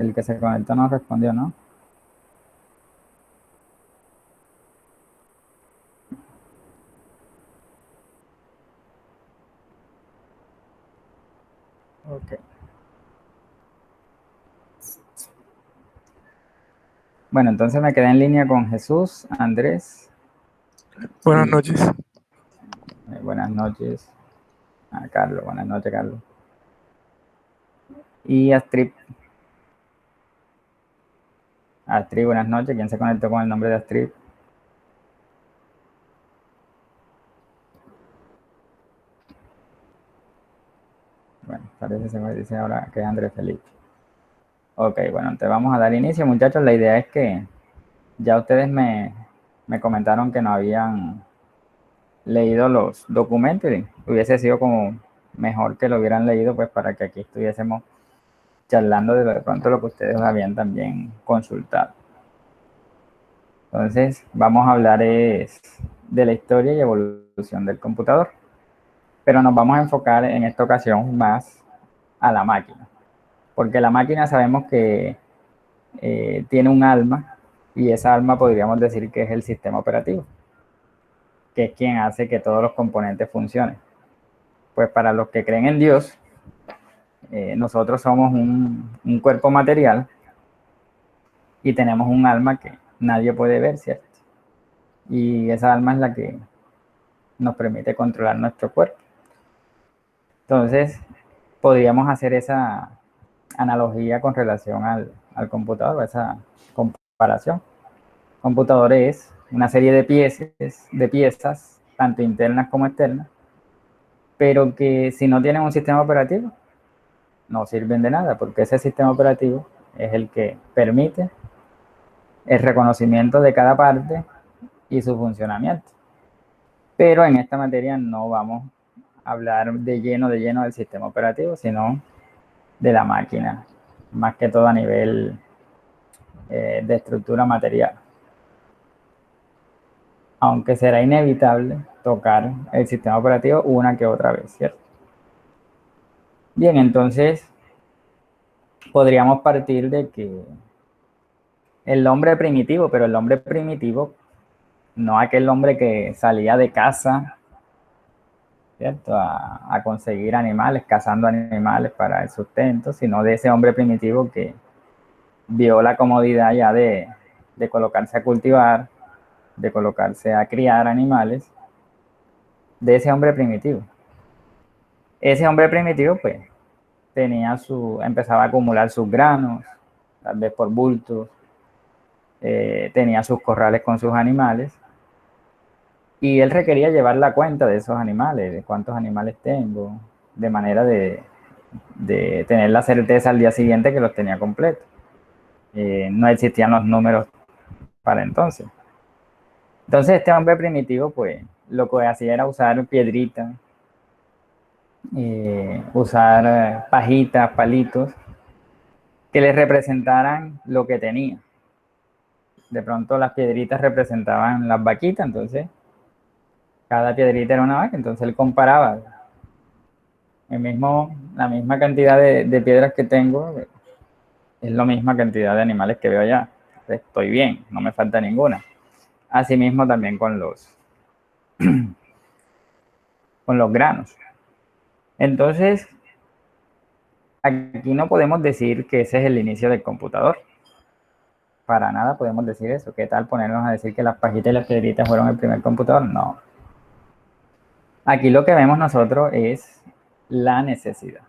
El que se conectó no respondió, ¿no? Ok. Bueno, entonces me quedé en línea con Jesús, Andrés Buenas y noches. buenas noches a Carlos. Buenas noches, Carlos. Y Astrid. Astrid, buenas noches. ¿Quién se conectó con el nombre de Astrid? Bueno, parece que se me dice ahora que es Andrés Felipe. Ok, bueno, te vamos a dar inicio, muchachos. La idea es que ya ustedes me comentaron que no habían leído los documentos y hubiese sido como mejor que lo hubieran leído, pues para que aquí estuviésemos charlando de pronto lo que ustedes habían también consultado. Entonces, vamos a hablar de la historia y evolución del computador, pero nos vamos a enfocar en esta ocasión más a la máquina, porque la máquina sabemos que tiene un alma y esa alma podríamos decir que es el sistema operativo, que es quien hace que todos los componentes funcionen. Pues para los que creen en Dios, nosotros somos un cuerpo material y tenemos un alma que nadie puede ver, ¿cierto? Y esa alma es la que nos permite controlar nuestro cuerpo. Entonces, podríamos hacer esa analogía con relación al computador, esa comparación. Computador es una serie de piezas, tanto internas como externas, pero que si no tienen un sistema operativo, no sirven de nada, porque ese sistema operativo es el que permite el reconocimiento de cada parte y su funcionamiento. Pero en esta materia no vamos a hablar de lleno del sistema operativo, sino de la máquina, más que todo a nivel de estructura material. Aunque será inevitable tocar el sistema operativo una que otra vez, ¿cierto? Bien, entonces podríamos partir de que el hombre primitivo, pero el hombre primitivo, no aquel hombre que salía de casa, ¿cierto? A conseguir animales, cazando animales para el sustento, sino de ese hombre primitivo que vio la comodidad ya de colocarse a cultivar, de colocarse a criar animales, de ese hombre primitivo. Ese hombre primitivo, pues, empezaba a acumular sus granos, tal vez por bultos, tenía sus corrales con sus animales, y él requería llevar la cuenta de esos animales, de cuántos animales tengo, de manera de tener la certeza al día siguiente que los tenía completos. No existían los números para entonces. Entonces este hombre primitivo, pues, lo que hacía era usar piedritas, usar pajitas, palitos, que le representaran lo que tenía. De pronto las piedritas representaban las vaquitas, entonces cada piedrita era una vaca, entonces él comparaba la misma cantidad de piedras que tengo, es la misma cantidad de animales que veo allá. Entonces, estoy bien, no me falta ninguna. Asimismo también con los granos. Entonces, aquí no podemos decir que ese es el inicio del computador. Para nada podemos decir eso. ¿Qué tal ponernos a decir que las pajitas y las piedritas fueron el primer computador? No. Aquí lo que vemos nosotros es la necesidad.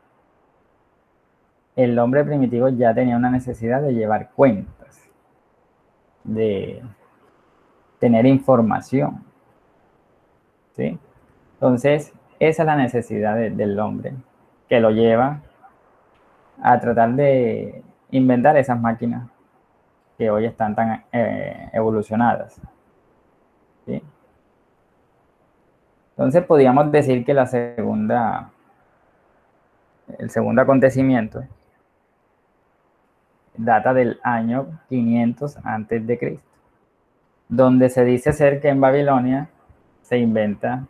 El hombre primitivo ya tenía una necesidad de llevar cuentas, de tener información, ¿sí? Entonces, esa es la necesidad del hombre, que lo lleva a tratar de inventar esas máquinas que hoy están tan evolucionadas, ¿sí? Entonces, podríamos decir que el segundo acontecimiento data del año 500 antes de Cristo, donde se dice ser que en Babilonia se inventa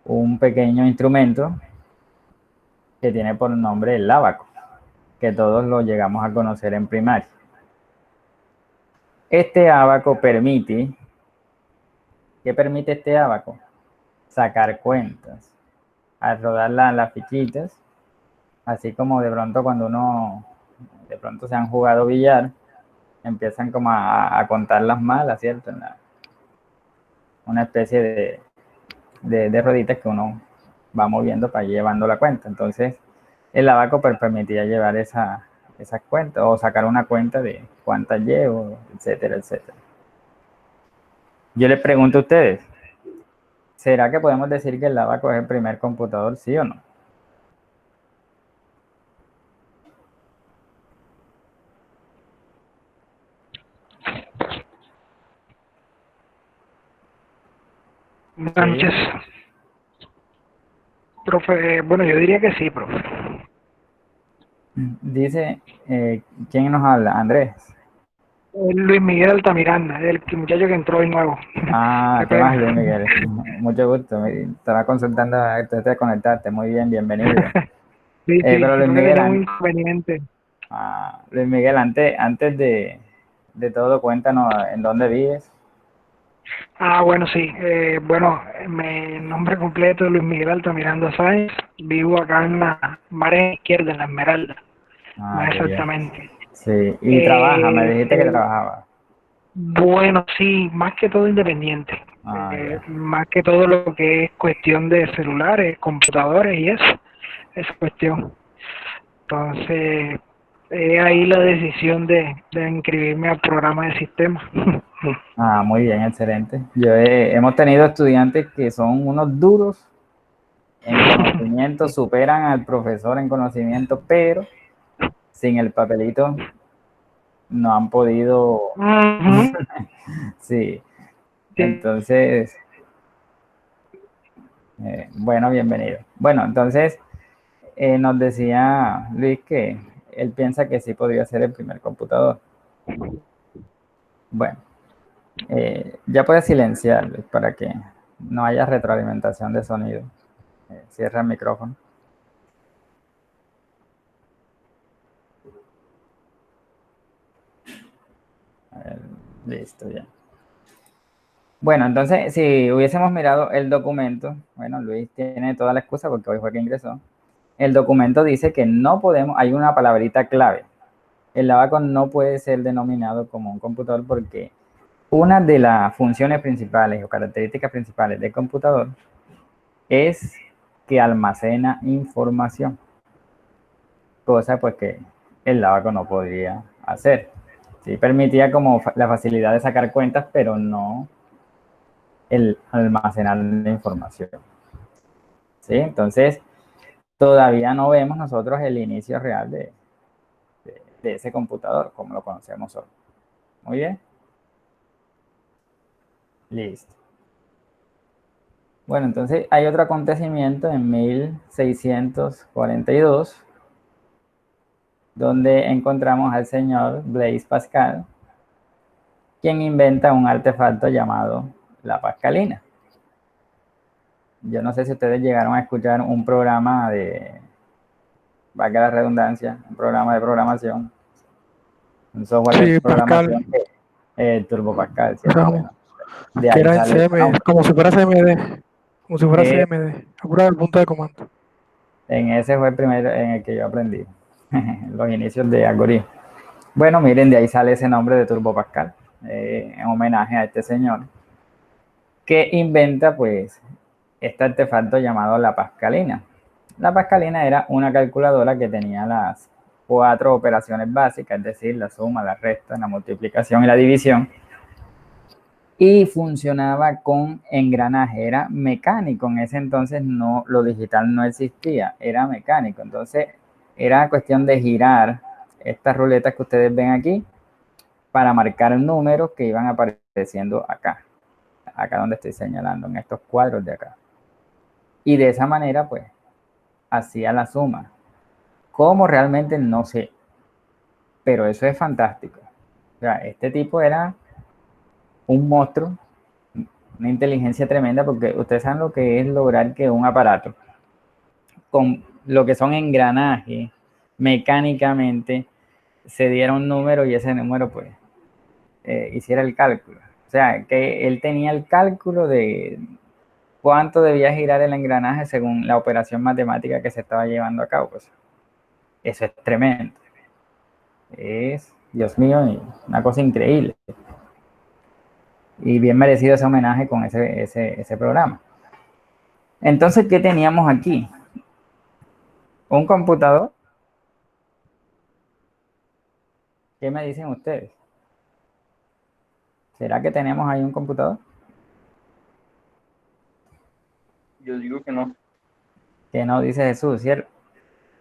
un pequeño instrumento que tiene por nombre el ábaco, que todos lo llegamos a conocer en primaria. Este ábaco permite, ¿qué permite este ábaco? Sacar cuentas. Al rodar las fichitas, así como de pronto cuando de pronto se han jugado billar, empiezan como a contar las malas, ¿cierto? Una especie de rueditas que uno va moviendo para ir llevando la cuenta. Entonces, el abaco permitía llevar esas cuentas o sacar una cuenta de cuántas llevo, etcétera, etcétera. Yo les pregunto a ustedes, ¿será que podemos decir que el abaco es el primer computador, sí o no? Buenas noches, profe. Bueno, yo diría que sí, profe. Dice, ¿quién nos habla? Andrés. Luis Miguel Altamiranda, el muchacho que entró hoy nuevo. Ah, Qué ¿qué más, pena. Luis Miguel? Mucho gusto. Estaba consultando antes de conectarte. Muy bien, bienvenido. Sí, sí, Pero Luis creo que tenía un Miguel, inconveniente. Luis Miguel, antes de todo, cuéntanos en dónde vives. Bueno, sí. Bueno, mi nombre completo es Luis Miguel Altamiranda Sáenz. Vivo acá en la margen izquierda, en la Esmeralda, Ah, más qué bien. exactamente. Sí, y trabaja, me Eh, dijiste que eh, trabajaba. bueno, sí, más que todo independiente. Ah, ya. Más que todo lo que es cuestión de celulares, computadores y eso. Esa cuestión. Entonces, ahí la decisión de inscribirme al programa de sistema. Ah, muy bien, excelente. Hemos tenido estudiantes que son unos duros en conocimiento, superan al profesor en conocimiento, pero sin el papelito no han podido. Ujú. Sí, Sí. entonces, bueno, bienvenido. Bueno, entonces nos decía Luis que él piensa que sí podría ser el primer computador. Bueno, ya puedes silenciar, Luis, para que no haya retroalimentación de sonido. Cierra el micrófono. A ver, listo, ya. Bueno, entonces, si hubiésemos mirado el documento, bueno, Luis tiene toda la excusa porque hoy fue que ingresó. El documento dice que no podemos, hay una palabrita clave. El abaco no puede ser denominado como un computador porque una de las funciones principales o características principales del computador es que almacena información, cosa pues que el abaco no podría hacer. Sí permitía como la facilidad de sacar cuentas, pero no el almacenar la información. ¿Sí? Entonces, todavía no vemos nosotros el inicio real de ese computador como lo conocemos hoy. Muy bien. Listo. Bueno, entonces hay otro acontecimiento en 1642, donde encontramos al señor Blaise Pascal, quien inventa un artefacto llamado la pascalina. Yo no sé si ustedes llegaron a escuchar un programa valga la redundancia, un programa de programación, un software de Sí, Pascal, programación Turbo Pascal, o sea, ¿cierto? Bueno, de que ahí era en sale su CM, nombre. como si fuera CMD, como si fuera Eh, CMD, apura del punto de comando. en ese fue el primero en el que yo aprendí, los inicios de algoritmo. Bueno, miren, de ahí sale ese nombre de Turbo Pascal, en homenaje a este señor, que inventa pues este artefacto llamado la pascalina. La pascalina era una calculadora que tenía las 4 operaciones básicas, es decir, la suma, la resta, la multiplicación y la división, y funcionaba con engranaje, era mecánico. En ese entonces no, lo digital no existía, era mecánico. Entonces era cuestión de girar estas ruletas que ustedes ven aquí para marcar números que iban apareciendo acá donde estoy señalando, en estos cuadros de acá. Y de esa manera, pues, hacía la suma. ¿Cómo? Realmente no sé, pero eso es fantástico. O sea, este tipo era un monstruo, una inteligencia tremenda, porque ustedes saben lo que es lograr que un aparato con lo que son engranajes mecánicamente se diera un número y ese número pues hiciera el cálculo. O sea, que él tenía el cálculo de cuánto debía girar el engranaje según la operación matemática que se estaba llevando a cabo. Pues, eso es tremendo. Es, Dios mío, una cosa increíble. Y bien merecido ese homenaje con ese programa. Entonces, ¿qué teníamos aquí? Un computador. ¿Qué me dicen ustedes? ¿Será que tenemos ahí un computador? Yo digo que no. Que no dice Jesús, ¿cierto?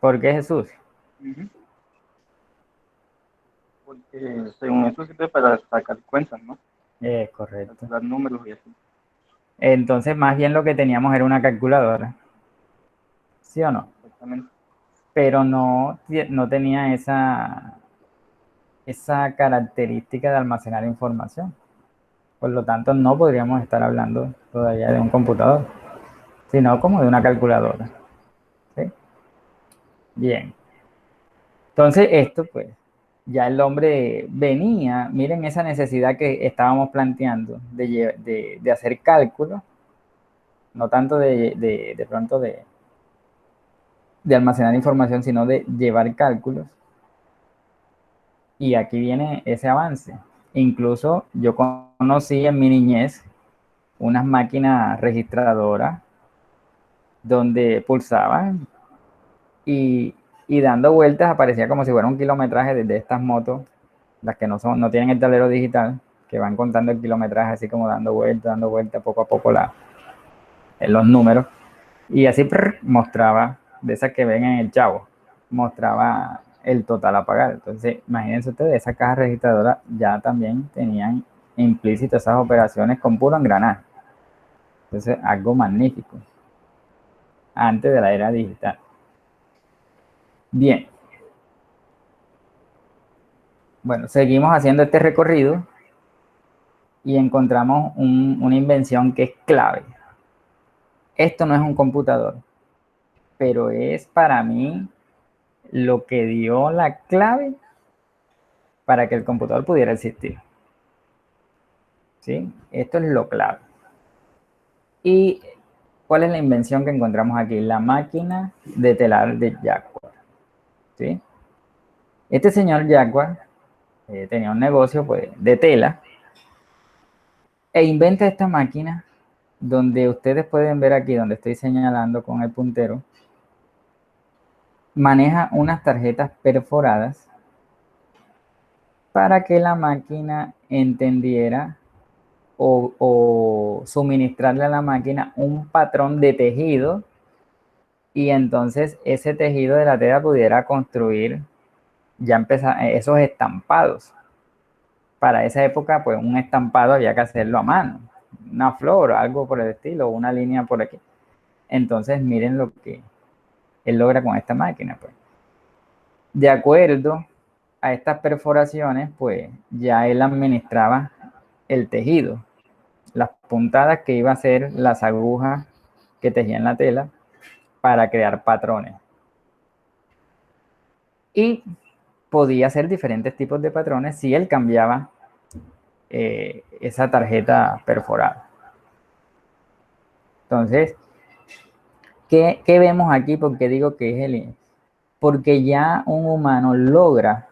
¿Por qué Jesús? Porque según eso sirve para sacar cuentas, ¿no? Correcto. Dar números y así. Entonces, más bien lo que teníamos era una calculadora. ¿Sí o no? Exactamente. Pero no tenía esa característica de almacenar información. Por lo tanto, no podríamos estar hablando todavía de un computador, sino como de una calculadora. ¿Sí? Bien. Entonces, esto pues, ya el hombre venía, miren esa necesidad que estábamos planteando de hacer cálculos, no tanto de pronto de almacenar información, sino de llevar cálculos. Y aquí viene ese avance. Incluso yo conocí en mi niñez unas máquinas registradoras donde pulsaban y dando vueltas aparecía como si fuera un kilometraje desde estas motos, las que no tienen el tablero digital, que van contando el kilometraje así como dando vueltas, poco a poco los números. Y así mostraba, de esas que ven en el Chavo, mostraba el total a pagar. Entonces, imagínense ustedes, esas cajas registradoras ya también tenían implícitas esas operaciones con puro engranaje. Entonces, algo magnífico, antes de la era digital. Bien. Bueno, seguimos haciendo este recorrido y encontramos una invención que es clave. Esto no es un computador, pero es para mí lo que dio la clave para que el computador pudiera existir. ¿Sí? Esto es lo clave. ¿Y cuál es la invención que encontramos aquí? La máquina de telar de Jaguar. ¿Sí? Este señor Jaguar tenía un negocio pues, de tela e inventa esta máquina donde ustedes pueden ver aquí, donde estoy señalando con el puntero, maneja unas tarjetas perforadas para que la máquina entendiera o suministrarle a la máquina un patrón de tejido y entonces ese tejido de la tela pudiera construir ya empezar esos estampados. Para esa época, pues un estampado había que hacerlo a mano, una flor, algo por el estilo, una línea por aquí. Entonces miren lo que él logra con esta máquina, pues. De acuerdo a estas perforaciones, pues ya él administraba el tejido, las puntadas que iba a ser las agujas que tejían la tela para crear patrones. Y podía hacer diferentes tipos de patrones si él cambiaba esa tarjeta perforada. Entonces, ¿qué vemos aquí? Porque digo que es porque ya un humano logra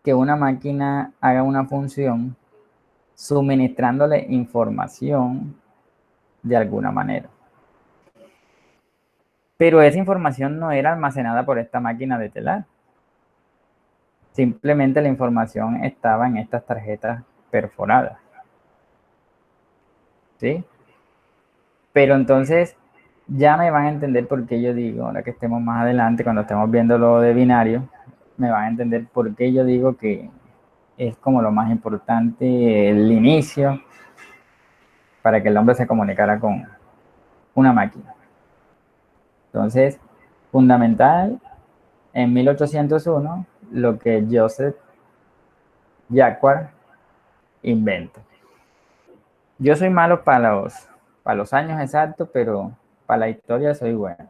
que una máquina haga una función suministrándole información de alguna manera. Pero esa información no era almacenada por esta máquina de telar. Simplemente la información estaba en estas tarjetas perforadas. ¿Sí? Pero entonces ya me van a entender por qué yo digo, ahora que estemos más adelante, cuando estemos viendo lo de binario, me van a entender por qué yo digo que es como lo más importante el inicio para que el hombre se comunicara con una máquina. Entonces, fundamental, en 1801, lo que Joseph Jacquard inventa. Yo soy malo para los años exactos, pero para la historia soy bueno.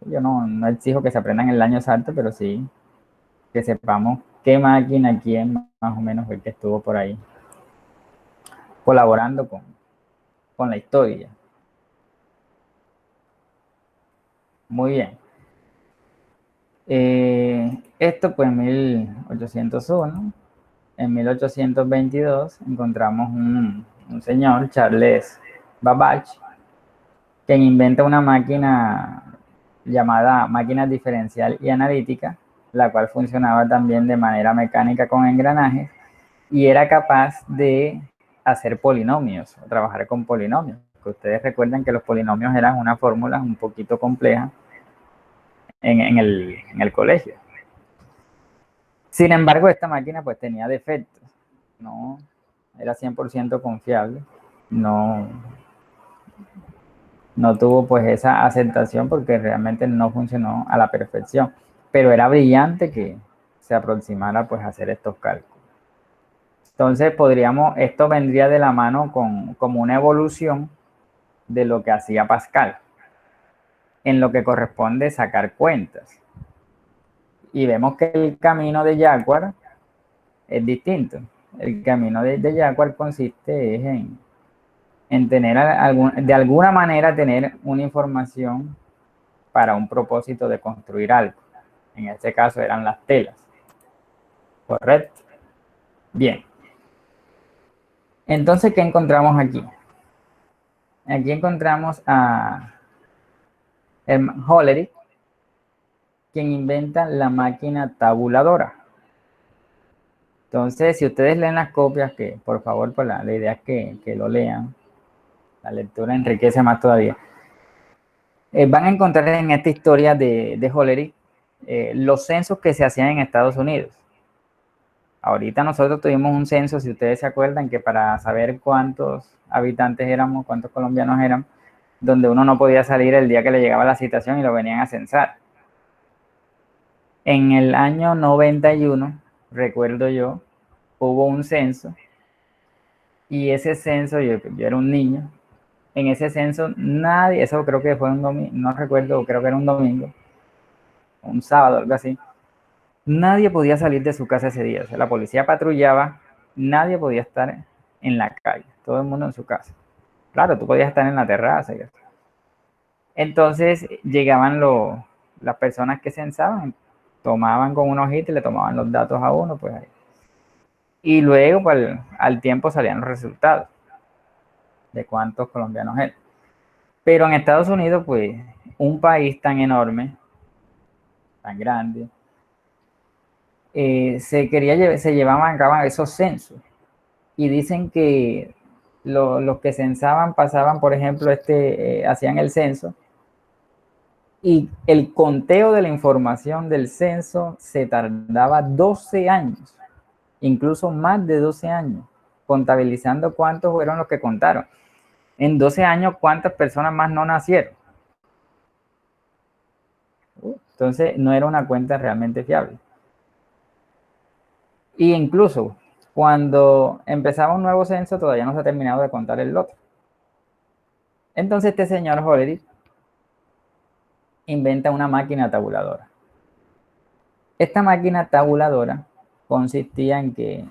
Yo no exijo que se aprendan el año exacto, pero sí que sepamos qué máquina, quién más o menos fue el que estuvo por ahí colaborando con la historia. Muy bien. Esto pues en 1801. En 1822 encontramos un señor, Charles Babbage, quien inventa una máquina llamada máquina diferencial y analítica, la cual funcionaba también de manera mecánica con engranajes y era capaz de hacer polinomios, o trabajar con polinomios. Que ustedes recuerdan que los polinomios eran una fórmula un poquito compleja en el colegio. Sin embargo, esta máquina pues tenía defectos, no era 100% confiable, no, no tuvo pues esa aceptación porque realmente no funcionó a la perfección, pero era brillante que se aproximara pues a hacer estos cálculos. Entonces esto vendría de la mano como una evolución de lo que hacía Pascal, en lo que corresponde sacar cuentas. Y vemos que el camino de Jacquard es distinto. El camino de Jacquard consiste en tener de alguna manera tener una información para un propósito de construir algo. En este caso eran las telas. ¿Correcto? Bien. Entonces, ¿qué encontramos aquí? Aquí encontramos a Hollerith, quien inventa la máquina tabuladora. Entonces, si ustedes leen las copias, que por favor, pues la idea es que lo lean, la lectura enriquece más todavía. Van a encontrar en esta historia de Hollerith los censos que se hacían en Estados Unidos. Ahorita nosotros tuvimos un censo, si ustedes se acuerdan, que para saber cuántos habitantes éramos, cuántos colombianos eran, donde uno no podía salir el día que le llegaba la citación y lo venían a censar. En el año 91, recuerdo yo, hubo un censo y ese censo, yo era un niño, en ese censo nadie, eso creo que fue un domingo, no recuerdo, creo que era un domingo, un sábado, algo así, nadie podía salir de su casa ese día. O sea, la policía patrullaba, nadie podía estar en la calle, todo el mundo en su casa. Claro, tú podías estar en la terraza. Entonces llegaban las personas que censaban, tomaban con un ojito y le tomaban los datos a uno, pues ahí. Y luego, pues, al tiempo salían los resultados de cuántos colombianos eran. Pero en Estados Unidos, pues, un país tan enorme, tan grande, se llevaban a cabo esos censos. Y dicen que los que censaban pasaban, por ejemplo, hacían el censo y el conteo de la información del censo se tardaba 12 años, incluso más de 12 años, contabilizando cuántos fueron los que contaron. En 12 años, ¿cuántas personas más no nacieron? Entonces, no era una cuenta realmente fiable. Y incluso cuando empezaba un nuevo censo, todavía no se ha terminado de contar el lote. Entonces, este señor Hollerith inventa una máquina tabuladora. Esta máquina tabuladora consistía en que,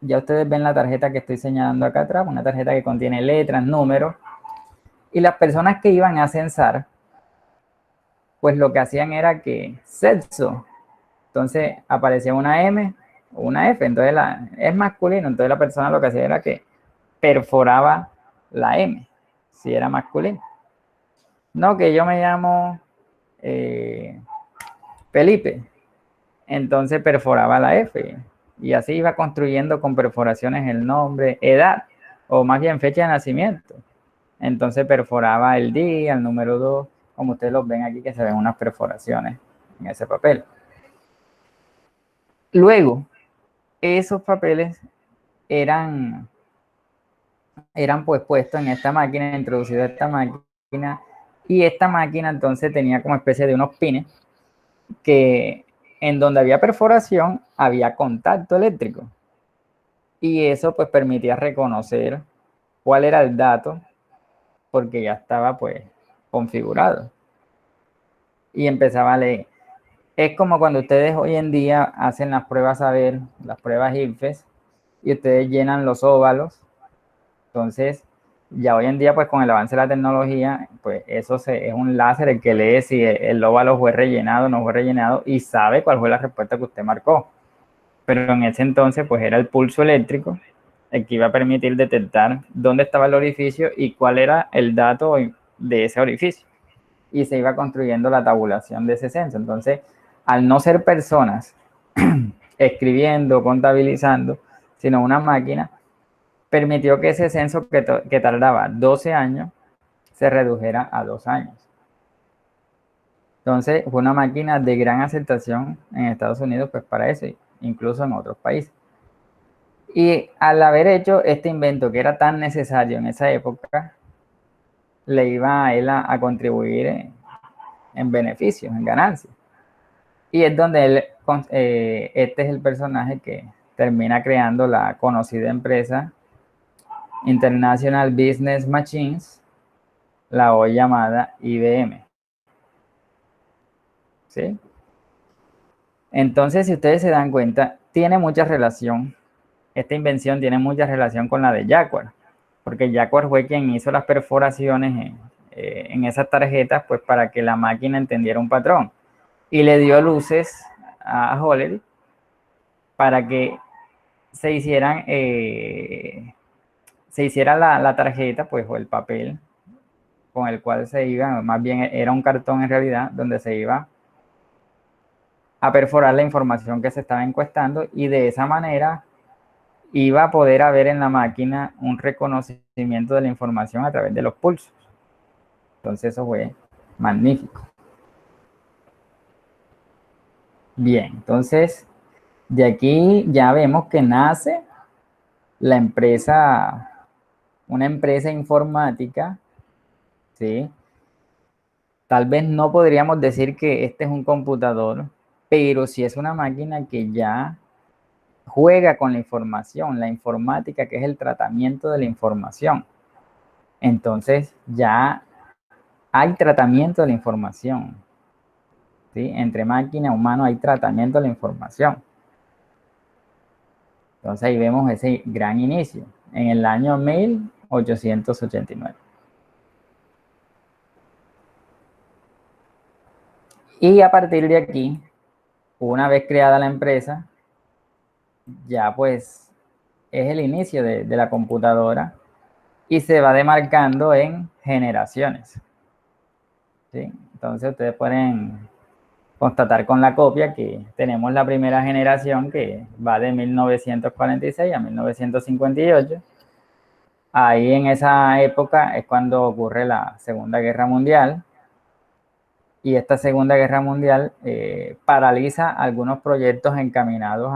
ya ustedes ven la tarjeta que estoy señalando acá atrás, una tarjeta que contiene letras, números, y las personas que iban a censar, pues lo que hacían era que censo, entonces aparecía una M o una F, entonces es masculino, entonces la persona lo que hacía era que perforaba la M, si era masculino. No, que yo me llamo Felipe, entonces perforaba la F y así iba construyendo con perforaciones el nombre, edad o más bien fecha de nacimiento. Entonces perforaba el día, el número 2, como ustedes los ven aquí que se ven unas perforaciones en ese papel. Luego, esos papeles eran pues puestos en esta máquina, introducidos a esta máquina, y esta máquina entonces tenía como especie de unos pines que en donde había perforación había contacto eléctrico y eso pues permitía reconocer cuál era el dato porque ya estaba pues configurado. y empezaba a leer. Es como cuando ustedes hoy en día hacen las pruebas saber, las pruebas IFES, y ustedes llenan los óvalos. Entonces, ya hoy en día, pues con el avance de la tecnología, pues eso es un láser el que lee si el óvalo fue rellenado o no fue rellenado y sabe cuál fue la respuesta que usted marcó. Pero en ese entonces, pues era el pulso eléctrico el que iba a permitir detectar dónde estaba el orificio y cuál era el dato de ese orificio. Y se iba construyendo la tabulación de ese censo. Entonces, al no ser personas escribiendo, contabilizando, sino una máquina, permitió que ese censo que tardaba 12 años se redujera a 2 años. Entonces, fue una máquina de gran aceptación en Estados Unidos, pues para eso, incluso en otros países. Y al haber hecho este invento que era tan necesario en esa época, le iba a él a contribuir en beneficios, en ganancias. Y es donde él, este es el personaje que termina creando la conocida empresa International Business Machines, la hoy llamada IBM. ¿Sí? Entonces, si ustedes se dan cuenta, tiene mucha relación, esta invención tiene mucha relación con la de Jacquard, porque Jacquard fue quien hizo las perforaciones en esas tarjetas, pues para que la máquina entendiera un patrón. Y le dio luces a Hollerith para que se hicieran, se hiciera la tarjeta, pues, o el papel con el cual se iba, más bien era un cartón en realidad, donde se iba a perforar la información que se estaba encuestando y de esa manera iba a poder haber en la máquina un reconocimiento de la información a través de los pulsos. Entonces eso fue magnífico. Bien, entonces de aquí ya vemos que nace la empresa, una empresa informática, ¿sí? Tal vez no podríamos decir que este es un computador, pero sí es una máquina que ya juega con la información, la informática, que es el tratamiento de la información. Entonces ya hay tratamiento de la información, ¿sí? Entre máquina y humano hay tratamiento de la información. Entonces ahí vemos ese gran inicio, en el año 1889. Y a partir de aquí, una vez creada la empresa, ya pues es el inicio de la computadora y se va demarcando en generaciones, ¿sí? Entonces ustedes pueden constatar con la copia que tenemos la primera generación que va de 1946 a 1958. Ahí en esa época es cuando ocurre la Segunda Guerra Mundial y esta Segunda Guerra Mundial paraliza algunos proyectos encaminados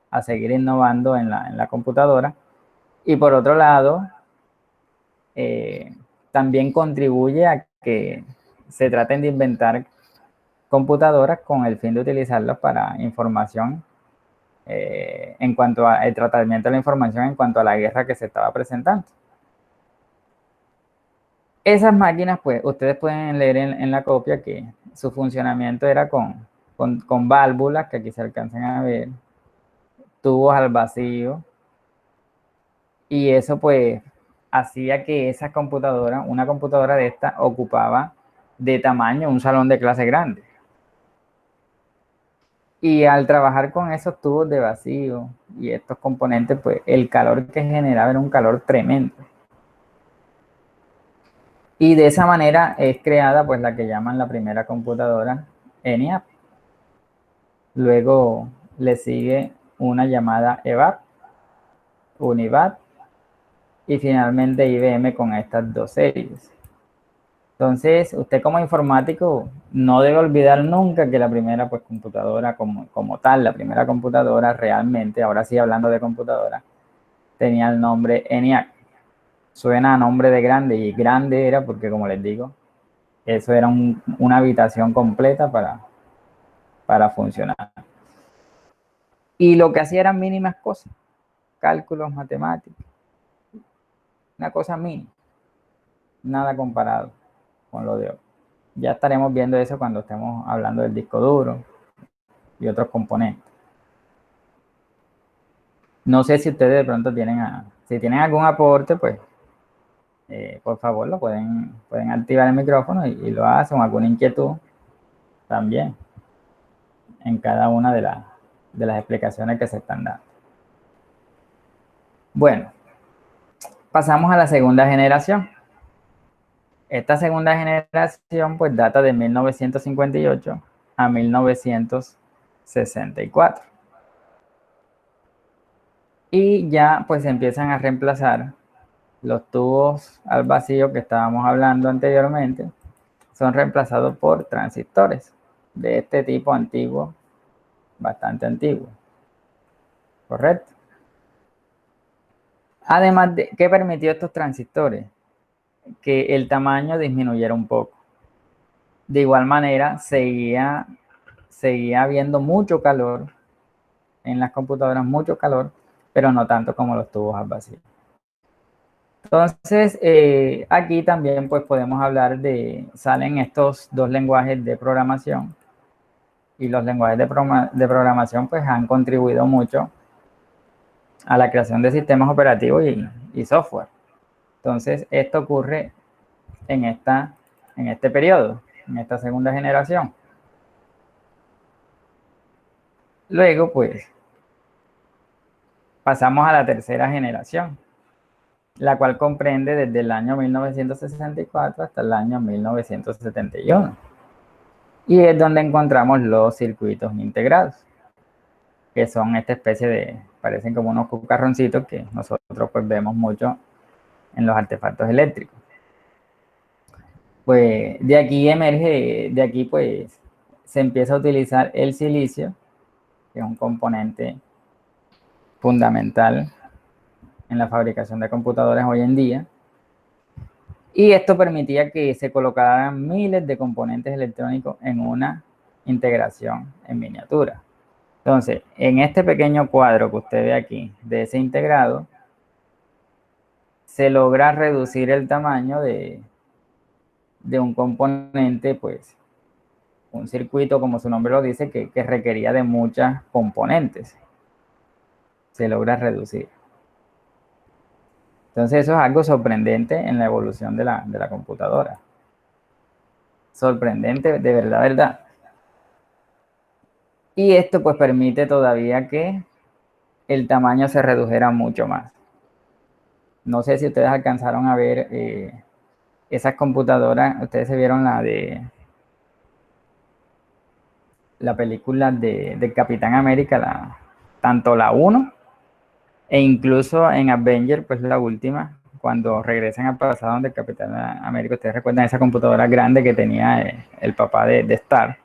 a seguir innovando en la computadora y por otro lado también contribuye a que se traten de inventar computadoras con el fin de utilizarlas para información en cuanto al tratamiento de la información en cuanto a la guerra que se estaba presentando. Esas máquinas, pues, ustedes pueden leer en la copia que su funcionamiento era con válvulas, que aquí se alcanzan a ver, tubos al vacío, y eso, pues, hacía que esa computadora, una computadora de esta, ocupaba de tamaño un salón de clase grande. Y al trabajar con esos tubos de vacío y estos componentes, pues el calor que generaba era un calor tremendo. Y de esa manera es creada pues la que llaman la primera computadora ENIAC. Luego le sigue una llamada EVAP, UNIVAC y finalmente IBM con estas dos series. Entonces, usted como informático no debe olvidar nunca que la primera pues, computadora como tal, la primera computadora realmente, ahora sí hablando de computadora, tenía el nombre ENIAC. Suena a nombre de grande y grande era porque, como les digo, eso era una habitación completa para funcionar. Y lo que hacía eran mínimas cosas, cálculos matemáticos, una cosa mínima, nada comparado con lo de hoy. Ya estaremos viendo eso cuando estemos hablando del disco duro y otros componentes. No sé si ustedes de pronto si tienen algún aporte, pues por favor pueden activar el micrófono y lo hacen, o alguna inquietud también en cada una de las explicaciones que se están dando. Bueno, pasamos a la segunda generación. Esta segunda generación pues data de 1958 a 1964. Y ya pues empiezan a reemplazar los tubos al vacío que estábamos hablando anteriormente, son reemplazados por transistores de este tipo antiguo, bastante antiguo. ¿Correcto? Además de, ¿qué permitió estos transistores? Que el tamaño disminuyera un poco. De igual manera, seguía habiendo mucho calor en las computadoras, mucho calor, pero no tanto como los tubos al vacío. Entonces, aquí también pues podemos hablar salen estos dos lenguajes de programación, y los lenguajes de programación pues han contribuido mucho a la creación de sistemas operativos y software. Entonces, esto ocurre en este periodo, en esta segunda generación. Luego, pues, pasamos a la tercera generación, la cual comprende desde el año 1964 hasta el año 1971. Y es donde encontramos los circuitos integrados, que son esta especie parecen como unos cucarroncitos que nosotros pues vemos mucho en los artefactos eléctricos. Pues de aquí pues se empieza a utilizar el silicio, que es un componente fundamental en la fabricación de computadores hoy en día. Y esto permitía que se colocaran miles de componentes electrónicos en una integración en miniatura. Entonces, en este pequeño cuadro que usted ve aquí, de ese integrado, se logra reducir el tamaño de un componente, pues, un circuito, como su nombre lo dice, que requería de muchas componentes. Se logra reducir. Entonces, eso es algo sorprendente en la evolución de la computadora. Sorprendente, de verdad, verdad. Y esto pues permite todavía que el tamaño se redujera mucho más. No sé si ustedes alcanzaron a ver esas computadoras. Ustedes se vieron la película de Capitán América, tanto la 1 e incluso en Avenger, pues la última, cuando regresan al pasado donde el Capitán América, ustedes recuerdan esa computadora grande que tenía el papá de Stark,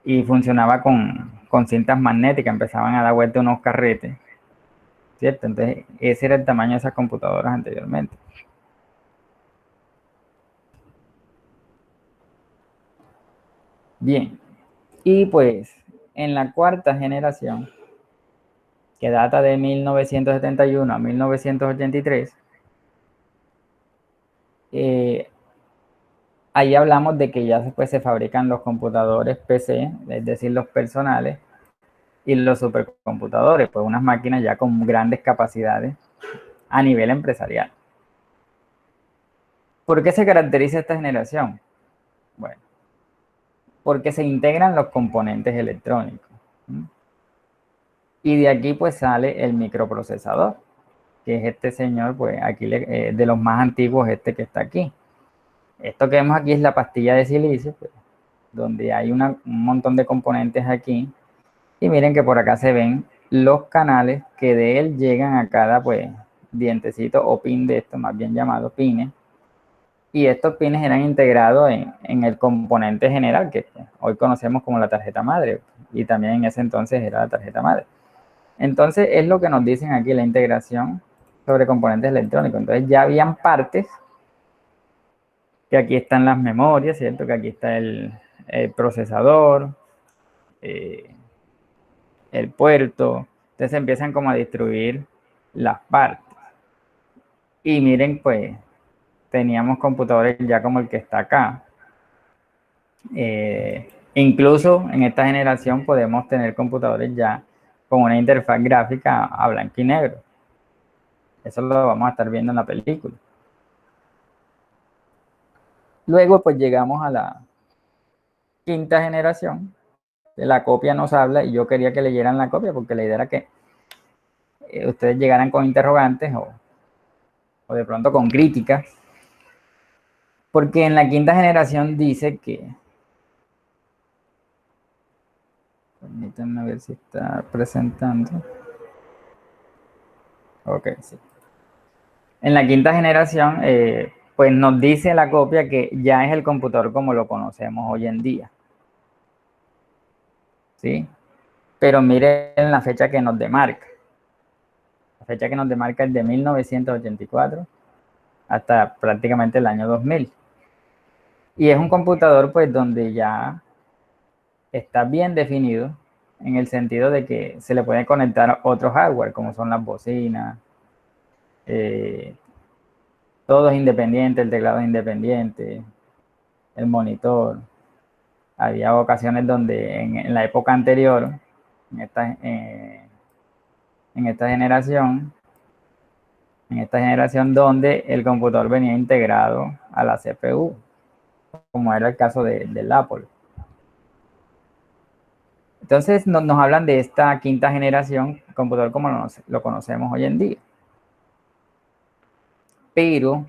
y funcionaba con cintas magnéticas, empezaban a dar vuelta unos carretes, ¿cierto? Entonces ese era el tamaño de esas computadoras anteriormente. Bien, y pues en la cuarta generación, que data de 1971 a 1983, ahí hablamos de que ya después se fabrican los computadores PC, es decir, los personales, y los supercomputadores, pues unas máquinas ya con grandes capacidades a nivel empresarial. ¿Por qué se caracteriza esta generación? Bueno, porque se integran los componentes electrónicos. Y de aquí pues sale el microprocesador, que es este señor, pues aquí de los más antiguos, este que está aquí. Esto que vemos aquí es la pastilla de silicio, pues, donde hay un montón de componentes aquí. Y miren que por acá se ven los canales que de él llegan a cada pues dientecito o pin de esto, más bien llamado pines. Y estos pines eran integrados en el componente general que hoy conocemos como la tarjeta madre, y también en ese entonces era la tarjeta madre. Entonces es lo que nos dicen aquí, la integración sobre componentes electrónicos. Entonces ya habían partes, que aquí están las memorias, ¿cierto? Que aquí está el procesador, el puerto. Entonces empiezan como a distribuir las partes. Y miren, pues teníamos computadores ya como el que está acá, Incluso en esta generación podemos tener computadores ya con una interfaz gráfica a blanco y negro. Eso lo vamos a estar viendo en la película. Luego pues llegamos a la quinta generación. La copia nos habla y yo quería que leyeran la copia porque la idea era que ustedes llegaran con interrogantes o de pronto con críticas. Porque en la quinta generación dice que... Permítanme ver si está presentando. Ok, sí. En la quinta generación, pues nos dice la copia que ya es el computador como lo conocemos hoy en día. ¿Sí? Pero miren la fecha que nos demarca. La fecha que nos demarca es de 1984 hasta prácticamente el año 2000. Y es un computador pues donde ya está bien definido en el sentido de que se le puede conectar otro hardware como son las bocinas, todo es independiente, el teclado es independiente, el monitor. Había ocasiones donde en la época anterior, en esta generación donde el computador venía integrado a la CPU, como era el caso del Apple. Entonces nos hablan de esta quinta generación, computador como lo conocemos hoy en día. Pero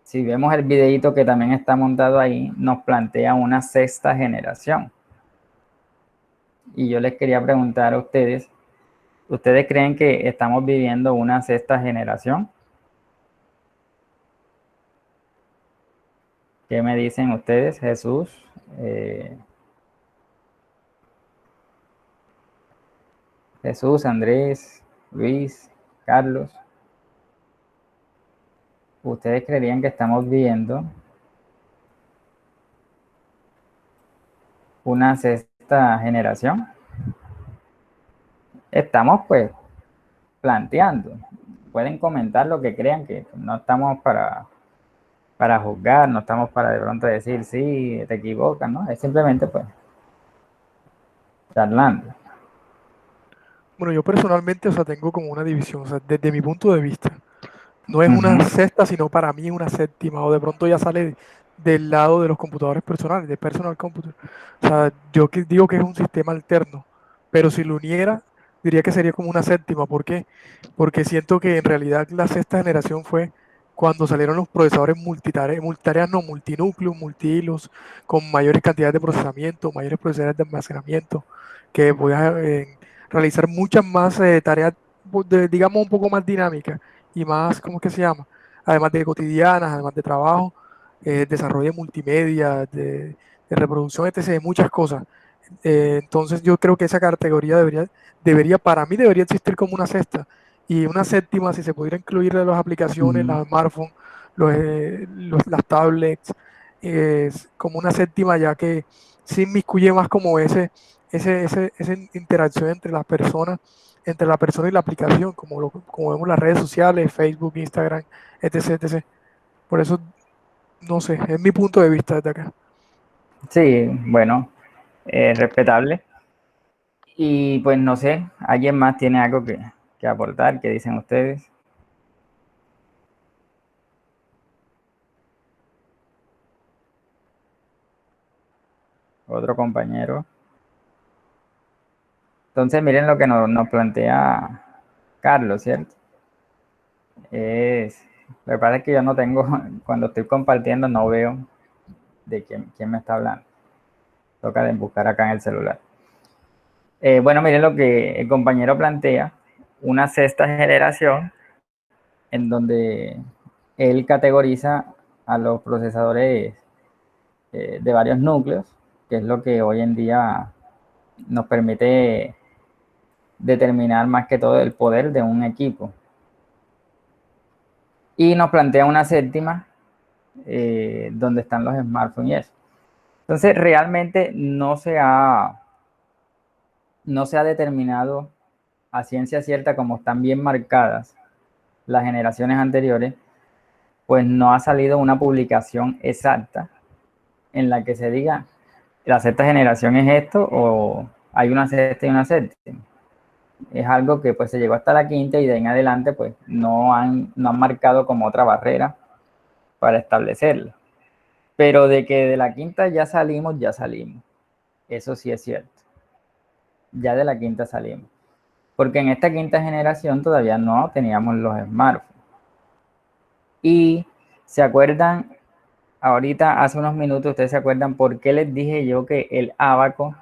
si vemos el videito que también está montado ahí, nos plantea una sexta generación. Y yo les quería preguntar a ustedes, ¿ustedes creen que estamos viviendo una sexta generación? ¿Qué me dicen ustedes, Jesús? Jesús, Andrés, Luis, Carlos. ¿Ustedes creerían que estamos viviendo una sexta generación? Estamos pues planteando. Pueden comentar lo que crean, que no estamos para juzgar, no estamos para de pronto decir, sí, te equivocas, ¿no? Es simplemente pues charlando. Bueno, yo personalmente, o sea, tengo como una división, o sea, desde mi punto de vista, no es una sexta, sino para mí una séptima, o de pronto ya sale del lado de los computadores personales, de personal computer. O sea, yo digo que es un sistema alterno, pero si lo uniera, diría que sería como una séptima. ¿Por qué? Porque siento que en realidad la sexta generación fue cuando salieron los procesadores multitareas, no, multinúcleos, multihilos, con mayores cantidades de procesamiento, mayores procesadores de almacenamiento, que podían realizar muchas más tareas, digamos, un poco más dinámicas y más, ¿cómo es que se llama? Además de cotidianas, además de trabajo, desarrollo de multimedia, de reproducción, etc., muchas cosas. Entonces yo creo que esa categoría para mí debería existir como una sexta. Y una séptima, si se pudiera incluir las aplicaciones, las smartphones, las tablets, como una séptima, ya que sí inmiscuye más como esa interacción entre la persona y la aplicación, como vemos las redes sociales, Facebook, Instagram, etc, etc. Por eso, no sé, es mi punto de vista desde acá. Sí, bueno, respetable. Y pues no sé, ¿alguien más tiene algo que aportar? ¿Qué dicen ustedes? Otro compañero. Entonces miren lo que nos plantea Carlos, ¿cierto? Lo que pasa es que yo no tengo, cuando estoy compartiendo no veo de quién me está hablando. Toca de buscar acá en el celular. Bueno, miren lo que el compañero plantea, una sexta generación en donde él categoriza a los procesadores de varios núcleos, que es lo que hoy en día nos permite determinar más que todo el poder de un equipo. Y nos plantea una séptima, donde están los smartphones y eso. Entonces, realmente no se ha determinado a ciencia cierta como están bien marcadas las generaciones anteriores, pues no ha salido una publicación exacta en la que se diga la sexta generación es esto o hay una sexta y una séptima. Es algo que pues se llegó hasta la quinta y de ahí en adelante pues no han marcado como otra barrera para establecerla. Pero de que de la quinta ya salimos, ya salimos. Eso sí es cierto. Ya de la quinta salimos. Porque en esta quinta generación todavía no teníamos los smartphones. Y se acuerdan, ahorita hace unos minutos, ustedes se acuerdan por qué les dije yo que el Abaco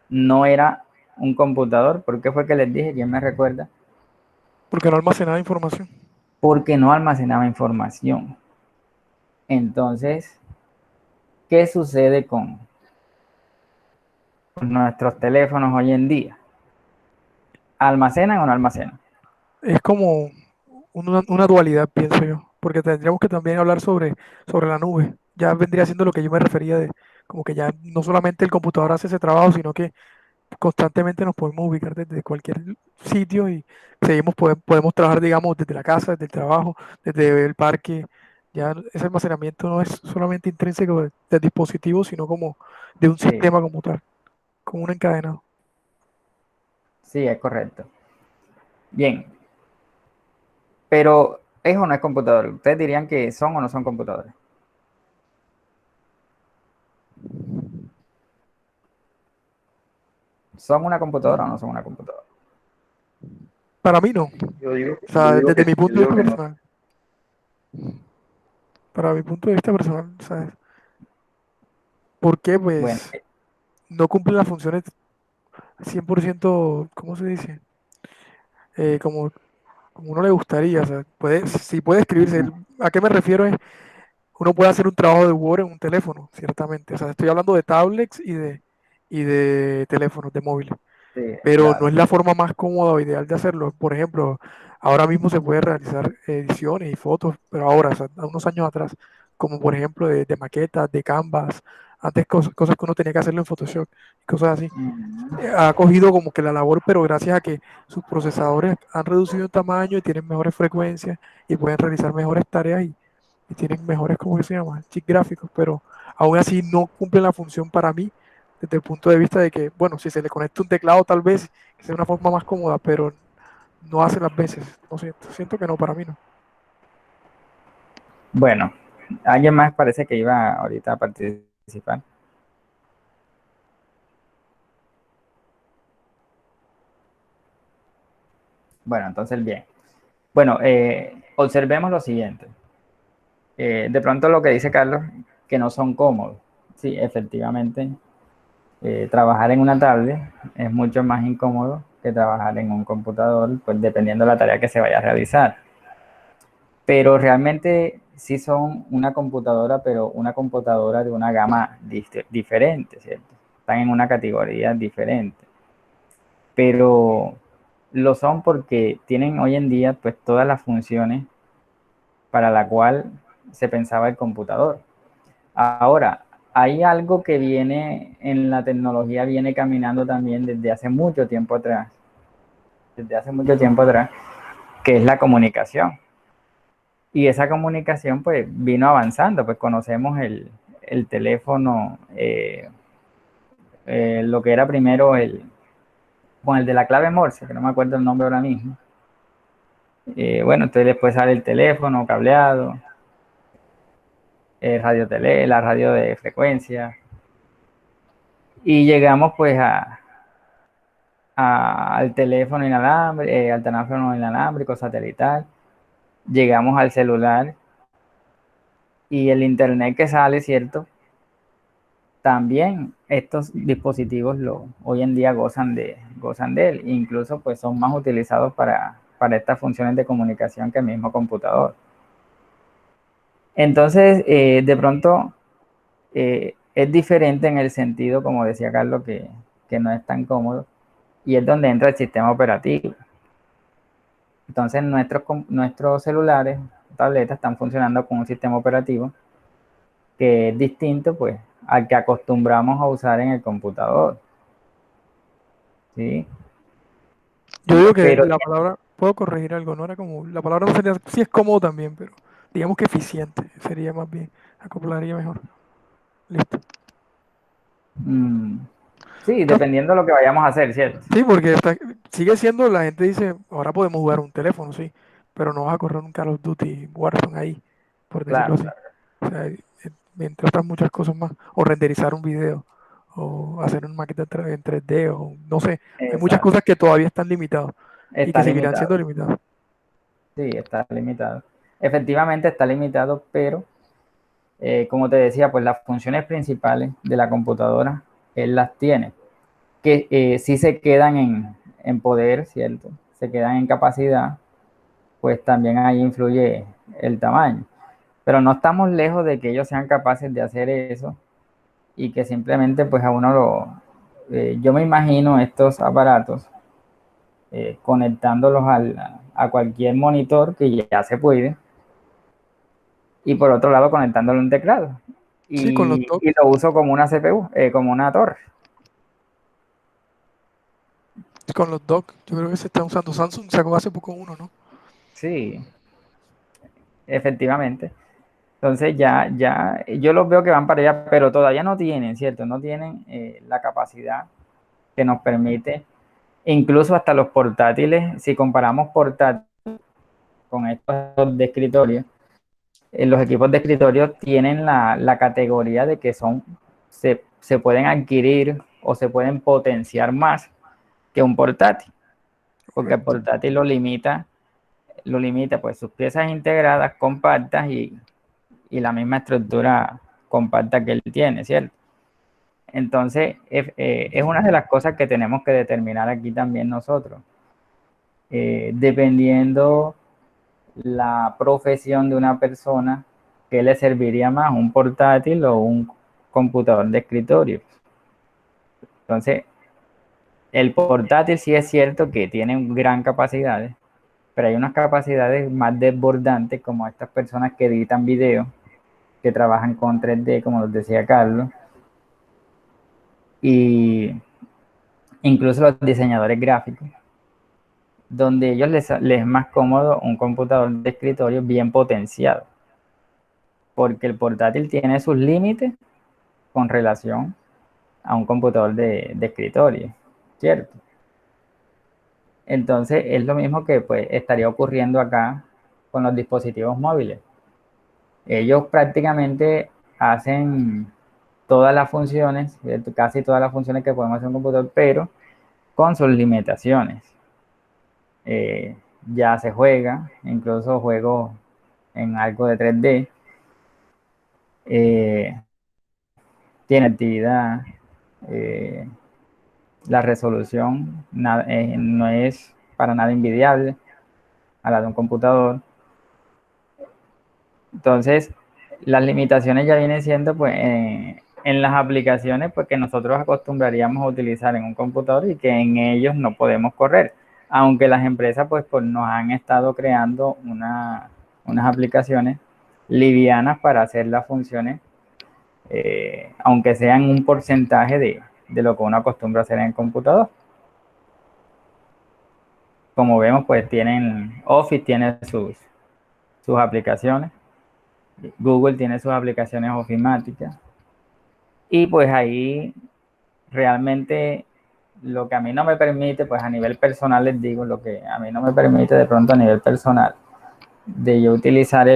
no era un computador. ¿Por qué fue que les dije? ¿Quién me recuerda? Porque no almacenaba información. Porque no almacenaba información. Entonces, ¿qué sucede con nuestros teléfonos hoy en día? ¿Almacenan o no almacenan? Es como una dualidad, pienso yo, porque tendríamos que también hablar sobre la nube. Ya vendría siendo lo que yo me refería de, como que ya no solamente el computador hace ese trabajo, sino que constantemente nos podemos ubicar desde cualquier sitio y podemos trabajar, digamos, desde la casa, desde el trabajo, desde el parque. Ya ese almacenamiento no es solamente intrínseco del dispositivo, sino como de un Sí, sistema como tal, como un encadenado. sí, es correcto. Bien, pero ¿es o no es computador? ¿Ustedes dirían que son o no son computadores? ¿Son una computadora o no son una computadora? Para mí no. O Yo sea, digo desde que mi sí, yo punto de digo vista que no. personal, para mi punto de vista personal, ¿sabes? ¿Por qué? Bueno, Pues no cumple las funciones 100%, ¿cómo se dice? Como, como uno le gustaría. O sea, si puede escribirse. ¿A qué me refiero? Es, uno puede hacer un trabajo de Word en un teléfono, ciertamente. O sea, estoy hablando de tablets y de teléfonos, de móviles. sí, Pero no claro. es la forma más cómoda o ideal de hacerlo. Por ejemplo, ahora mismo se puede realizar ediciones y fotos, pero ahora, o sea, a unos años atrás, como por ejemplo de maquetas, de Canvas, antes cosas que uno tenía que hacerlo en Photoshop y cosas así. Ha cogido como que la labor, pero gracias a que sus procesadores han reducido en tamaño y tienen mejores frecuencias y pueden realizar mejores tareas y tienen mejores, ¿cómo que se llama? Chips gráficos, pero aún así no cumplen la función para mí desde el punto de vista de que, bueno, si se le conecta un teclado tal vez que sea una forma más cómoda, pero no hace las veces. No siento que no, para mí no. Bueno, alguien más parece que iba ahorita a participar. Bueno, entonces bien. Bueno, observemos lo siguiente. De pronto lo que dice Carlos, que no son cómodos. Sí, efectivamente, trabajar en una tablet es mucho más incómodo que trabajar en un computador, pues dependiendo de la tarea que se vaya a realizar. Pero realmente sí son una computadora, pero una computadora de una gama diferente, ¿cierto? Están en una categoría diferente. Pero lo son porque tienen hoy en día pues todas las funciones para la cual se pensaba el computador. Ahora, hay algo que viene en la tecnología, viene caminando también desde hace mucho tiempo atrás, que es la comunicación. Y esa comunicación pues vino avanzando, pues conocemos el teléfono, lo que era primero con el de la clave Morse, que no me acuerdo el nombre ahora mismo. Bueno, entonces después sale el teléfono cableado, la radio de frecuencia, y llegamos pues al teléfono inalámbrico, al teléfono inalámbrico satelital, llegamos al celular y el internet que sale, ¿cierto? También estos dispositivos hoy en día gozan de él, incluso pues son más utilizados para estas funciones de comunicación que el mismo computador. Entonces, de pronto, es diferente en el sentido, como decía Carlos, que no es tan cómodo, y es donde entra el sistema operativo. Entonces, nuestros celulares, tabletas, están funcionando con un sistema operativo que es distinto pues, al que acostumbramos a usar en el computador. ¿Sí? Yo digo que Pero la palabra, puedo corregir algo, no era como, la palabra no sería, sí es cómodo también, pero digamos que eficiente sería más bien, acoplaría mejor listo. Sí, dependiendo de lo que vayamos a hacer, ¿cierto? Sí, porque sigue siendo, la gente dice, ahora podemos jugar un teléfono, sí, pero no vas a correr un Call of Duty Warzone ahí, por decirlo Claro, así. O sea, entre otras muchas cosas más, o renderizar un video, o hacer una maqueta en 3D, o no sé, hay muchas exacto. cosas que todavía están limitadas y que Está seguirán siendo limitado. limitadas. Sí, está limitado. Efectivamente está limitado, pero como te decía, pues las funciones principales de la computadora, él las tiene, que sí se quedan en poder, ¿cierto? Se quedan en capacidad, pues también ahí influye el tamaño. Pero no estamos lejos de que ellos sean capaces de hacer eso y que simplemente pues a uno yo me imagino estos aparatos conectándolos a cualquier monitor que ya se puede y por otro lado conectándolo a un teclado Sí, con los y docks, lo uso como una CPU, como una torre. con los docks, yo creo que se está usando. Samsung sacó hace poco uno, ¿no? Sí, efectivamente. Entonces ya, yo los veo que van para allá, pero todavía no tienen, ¿cierto? No tienen la capacidad que nos permite, incluso hasta los portátiles, si comparamos portátiles con estos de escritorio, los equipos de escritorio tienen la categoría de que se pueden adquirir o se pueden potenciar más que un portátil, porque el Correcto. portátil lo limita pues sus piezas integradas compactas y la misma estructura compacta que él tiene, ¿cierto? Entonces, es una de las cosas que tenemos que determinar aquí también nosotros. Dependiendo la profesión de una persona, ¿qué le serviría más, un portátil o un computador de escritorio? Entonces, el portátil sí es cierto que tiene gran capacidades, pero hay unas capacidades más desbordantes como estas personas que editan videos, que trabajan con 3D, como nos decía Carlos, y incluso los diseñadores gráficos, donde a ellos les es más cómodo un computador de escritorio bien potenciado, porque el portátil tiene sus límites con relación a un computador de escritorio, ¿cierto? Entonces es lo mismo que pues estaría ocurriendo acá con los dispositivos móviles. Ellos prácticamente hacen todas las funciones, casi todas las funciones que podemos hacer en un computador, pero con sus limitaciones. Ya se juega, incluso juegos en algo de 3D, tiene actividad, eh, la resolución no es para nada envidiable a la de un computador. Entonces, las limitaciones ya vienen siendo pues en las aplicaciones pues, que nosotros acostumbraríamos a utilizar en un computador y que en ellos no podemos correr. Aunque las empresas pues nos han estado creando unas aplicaciones livianas para hacer las funciones, aunque sean un porcentaje de lo que uno acostumbra a hacer en el computador. Como vemos, pues Office tiene sus aplicaciones, Google tiene sus aplicaciones ofimáticas, y pues ahí realmente lo que a mí no me permite, pues a nivel personal les digo, lo que a mí no me permite de pronto a nivel personal, de yo utilizar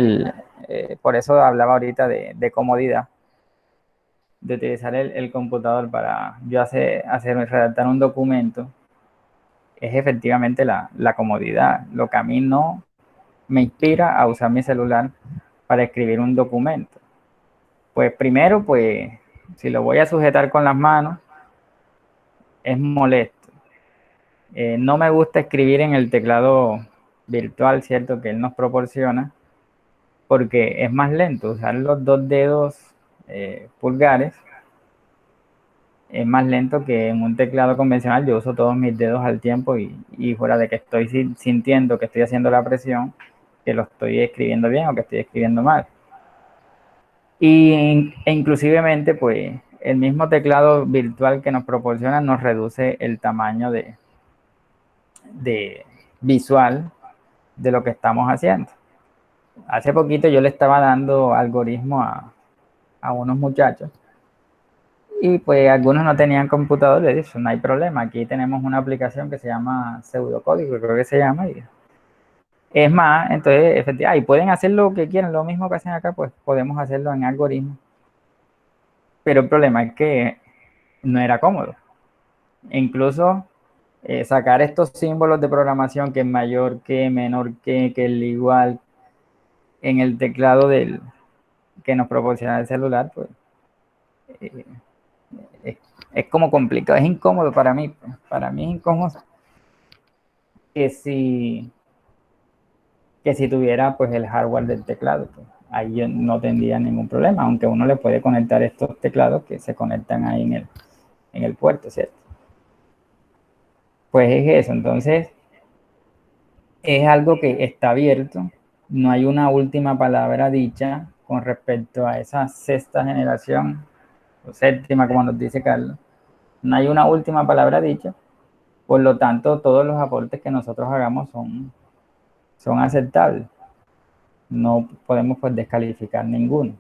por eso hablaba ahorita de comodidad, de utilizar el computador para yo redactar un documento, es efectivamente la comodidad, lo que a mí no me inspira a usar mi celular para escribir un documento. Pues primero, pues si lo voy a sujetar con las manos, es molesto. No me gusta escribir en el teclado virtual, ¿cierto? Que él nos proporciona, porque es más lento. Usar los dos dedos pulgares es más lento que en un teclado convencional. Yo uso todos mis dedos al tiempo y fuera de que estoy sintiendo que estoy haciendo la presión, que lo estoy escribiendo bien o que estoy escribiendo mal. E inclusivemente, pues, el mismo teclado virtual que nos proporciona nos reduce el tamaño de visual de lo que estamos haciendo. Hace poquito yo le estaba dando algoritmo a unos muchachos Y pues algunos no tenían computador, le dije, no hay problema, aquí tenemos una aplicación que se llama Pseudocódigo, creo que se llama, y es más, entonces, efectivamente, y pueden hacer lo que quieran, lo mismo que hacen acá, pues podemos hacerlo en algoritmos. Pero el problema es que no era cómodo. Incluso sacar estos símbolos de programación que es mayor que, menor que el igual, en el teclado que nos proporciona el celular, pues eh, es como complicado, es incómodo para mí. Para mí es incómodo que si tuviera pues el hardware del teclado, pues, ahí yo no tendría ningún problema, aunque uno le puede conectar estos teclados que se conectan ahí en el puerto, ¿cierto? Pues es eso, entonces es algo que está abierto, no hay una última palabra dicha con respecto a esa sexta generación, o séptima, como nos dice Carlos, no hay una última palabra dicha, por lo tanto todos los aportes que nosotros hagamos son aceptables, no podemos pues descalificar ninguno,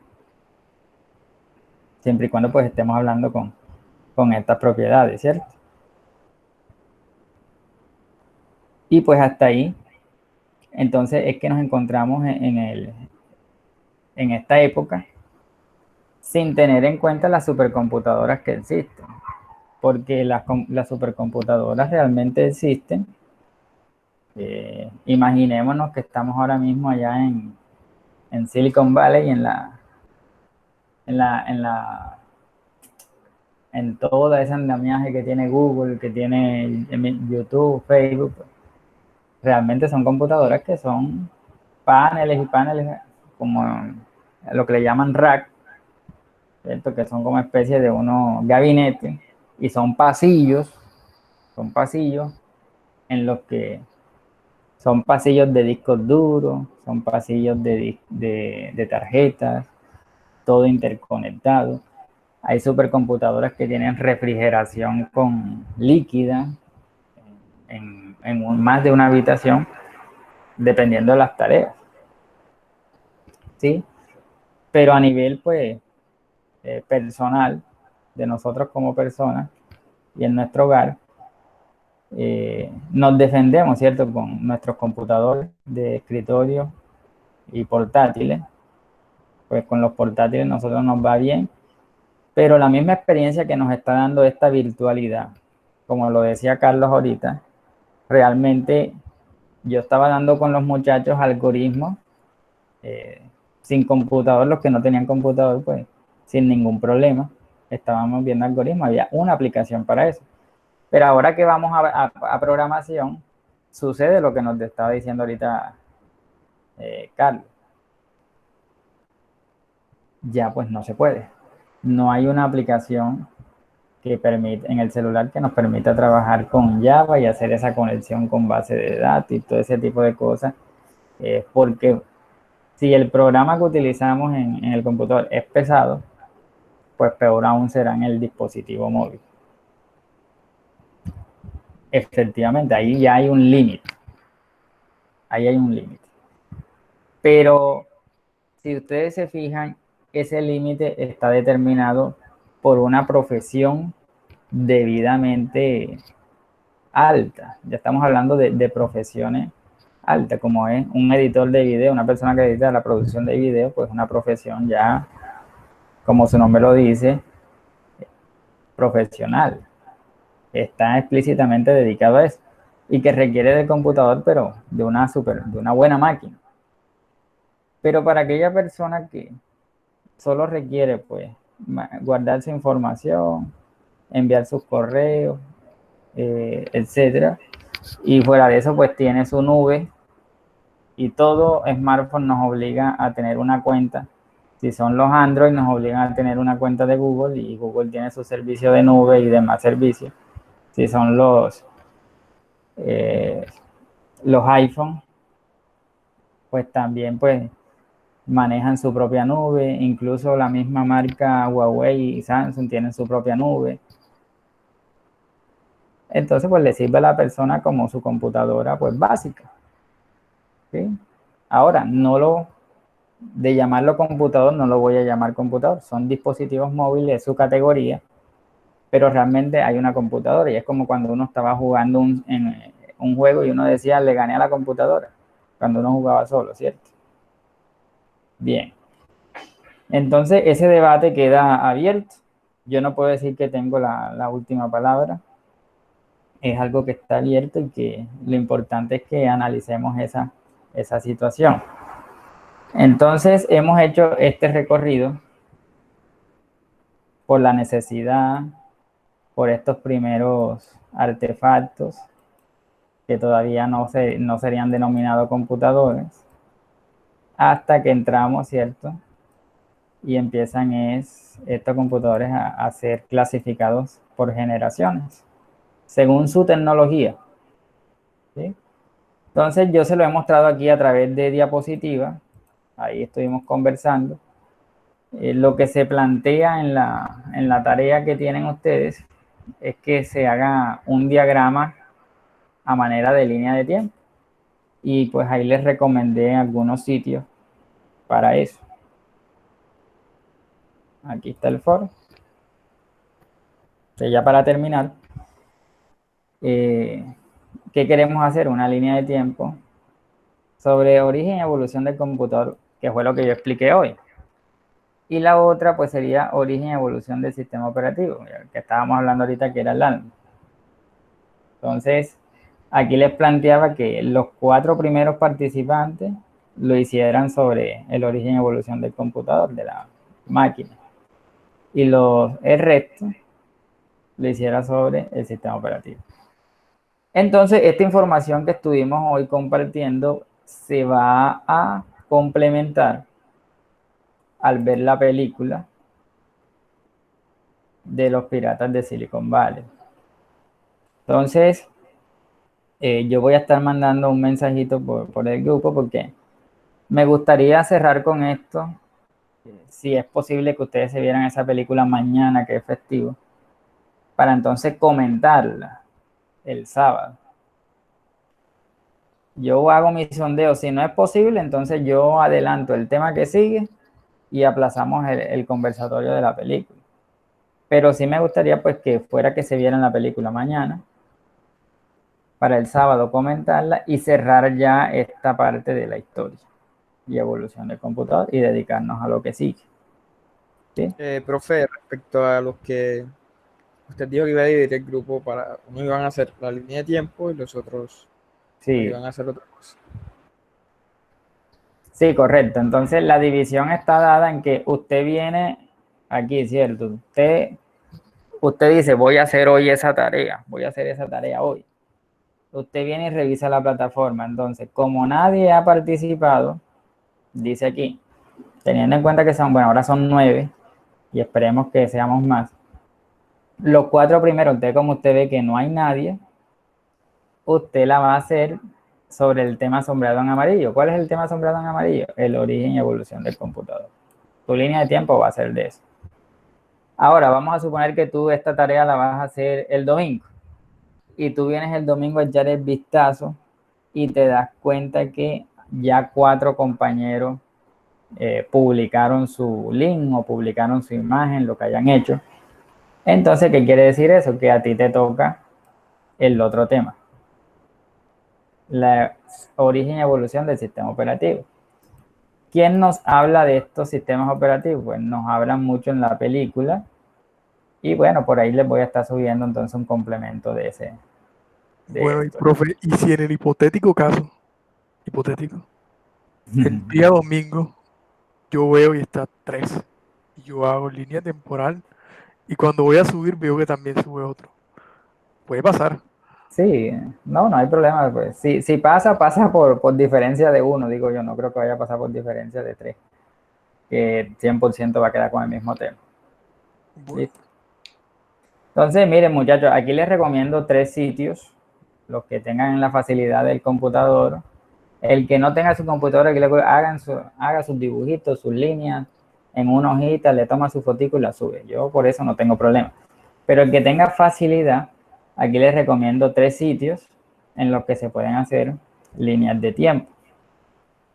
siempre y cuando pues estemos hablando con estas propiedades, ¿cierto? Y pues hasta ahí, entonces es que nos encontramos en esta época sin tener en cuenta las supercomputadoras que existen, porque las supercomputadoras realmente existen. Imaginémonos que estamos ahora mismo allá en Silicon Valley, en la, en la, en toda esa andamiaje que tiene Google, que tiene YouTube, Facebook. Realmente son computadoras que son paneles y paneles, como lo que le llaman rack, ¿cierto? Que son como especie de unos gabinetes, y son pasillos en los que son pasillos de discos duros, son pasillos de tarjetas, todo interconectado. Hay supercomputadoras que tienen refrigeración con líquida en más de una habitación, dependiendo de las tareas, ¿sí? Pero a nivel, pues, personal, de nosotros como personas y en nuestro hogar, nos defendemos, ¿cierto? Con nuestros computadores de escritorio y portátiles. Pues con los portátiles nosotros nos va bien, pero la misma experiencia que nos está dando esta virtualidad, como lo decía Carlos ahorita, realmente yo estaba dando con los muchachos algoritmos eh, sin computador, los que no tenían computador, pues sin ningún problema, estábamos viendo algoritmos, había una aplicación para eso. Pero ahora que vamos a programación, sucede lo que nos estaba diciendo ahorita Carlos. Ya pues no se puede. No hay una aplicación que permite en el celular que nos permita trabajar con Java y hacer esa conexión con base de datos y todo ese tipo de cosas. Porque si el programa que utilizamos en el computador es pesado, pues peor aún será en el dispositivo móvil. Efectivamente, ahí ya hay un límite. Ahí hay un límite. Pero si ustedes se fijan, ese límite está determinado por una profesión debidamente alta. Ya estamos hablando de profesiones altas, como es un editor de video, una persona que edita la producción de video, pues una profesión ya, como su nombre lo dice, profesional. Está explícitamente dedicado a eso y que requiere del computador, pero de una buena máquina. Pero para aquella persona que solo requiere pues guardar su información, enviar sus correos, etcétera, y fuera de eso pues tiene su nube, y todo smartphone nos obliga a tener una cuenta. Si son los Android, nos obligan a tener una cuenta de Google, y Google tiene su servicio de nube y demás servicios. Si son los iPhone, pues también pues manejan su propia nube. Incluso la misma marca Huawei y Samsung tienen su propia nube. Entonces pues le sirve a la persona como su computadora pues básica, ¿sí? Ahora, de llamarlo computador, no lo voy a llamar computador, son dispositivos móviles de su categoría, pero realmente hay una computadora, y es como cuando uno estaba jugando en un juego y uno decía, le gané a la computadora, cuando uno jugaba solo, ¿cierto? Bien. Entonces, ese debate queda abierto. Yo no puedo decir que tengo la última palabra. Es algo que está abierto y que lo importante es que analicemos esa situación. Entonces, hemos hecho este recorrido por la necesidad, por estos primeros artefactos que todavía no serían denominados computadores, hasta que entramos, ¿cierto? Y empiezan estos computadores a ser clasificados por generaciones, según su tecnología, ¿sí? Entonces yo se lo he mostrado aquí a través de diapositivas, ahí estuvimos conversando. Lo que se plantea en la tarea que tienen ustedes es que se haga un diagrama a manera de línea de tiempo, y pues ahí les recomendé algunos sitios para eso. Aquí está el foro. Entonces, ya para terminar, ¿qué queremos hacer? Una línea de tiempo sobre origen y evolución del computador, que fue lo que yo expliqué hoy. Y la otra pues sería origen y evolución del sistema operativo, que estábamos hablando ahorita, que era el ARM. Entonces, aquí les planteaba que los 4 primeros participantes lo hicieran sobre el origen y evolución del computador, de la máquina. Y el resto lo hiciera sobre el sistema operativo. Entonces, esta información que estuvimos hoy compartiendo se va a complementar al ver la película de los piratas de Silicon Valley. Entonces, yo voy a estar mandando un mensajito por el grupo, porque me gustaría cerrar con esto. Si es posible que ustedes se vieran esa película mañana, que es festivo, para entonces comentarla el sábado. Yo hago mi sondeo. Si no es posible, entonces yo adelanto el tema que sigue y aplazamos el conversatorio de la película. Pero sí me gustaría pues que fuera que se vieran la película mañana, para el sábado comentarla y cerrar ya esta parte de la historia y evolución del computador y dedicarnos a lo que sigue. ¿Sí? Profe, respecto a los que usted dijo que iba a dividir el grupo, para uno iban a hacer la línea de tiempo y los otros Sí. iban a hacer otra cosa. Sí, correcto. Entonces la división está dada en que usted viene aquí, ¿cierto? Usted dice, voy a hacer hoy esa tarea, voy a hacer esa tarea hoy. Usted viene y revisa la plataforma. Entonces, como nadie ha participado, dice aquí, teniendo en cuenta que ahora son 9, y esperemos que seamos más. Los 4 primeros, como usted ve que no hay nadie, usted la va a hacer sobre el tema sombreado en amarillo. ¿Cuál es el tema sombreado en amarillo? El origen y evolución del computador. Tu línea de tiempo va a ser de eso. Ahora, vamos a suponer que tú esta tarea la vas a hacer el domingo, y tú vienes el domingo a echar el vistazo y te das cuenta que ya 4 compañeros publicaron su link o publicaron su imagen, lo que hayan hecho. Entonces, ¿qué quiere decir eso? Que a ti te toca el otro tema, la origen y evolución del sistema operativo. ¿Quién nos habla de estos sistemas operativos? Pues nos hablan mucho en la película, y bueno, por ahí les voy a estar subiendo entonces un complemento de ese. Bueno, y profe, y si en el hipotético caso, el día domingo yo veo y está 3, y yo hago línea temporal, y cuando voy a subir veo que también sube otro. Puede pasar. Sí, no hay problema. Pues. Si pasa por diferencia de 1, digo yo. No creo que vaya a pasar por diferencia de 3, que 100% va a quedar con el mismo tema. Bueno. ¿Listo? Entonces, miren, muchachos, aquí les recomiendo 3 sitios, los que tengan la facilidad del computador. El que no tenga su computadora, que haga sus dibujitos, sus líneas en una hojita, le toma su fotico y la sube. Yo por eso no tengo problema. Pero el que tenga facilidad, aquí les recomiendo 3 sitios en los que se pueden hacer líneas de tiempo.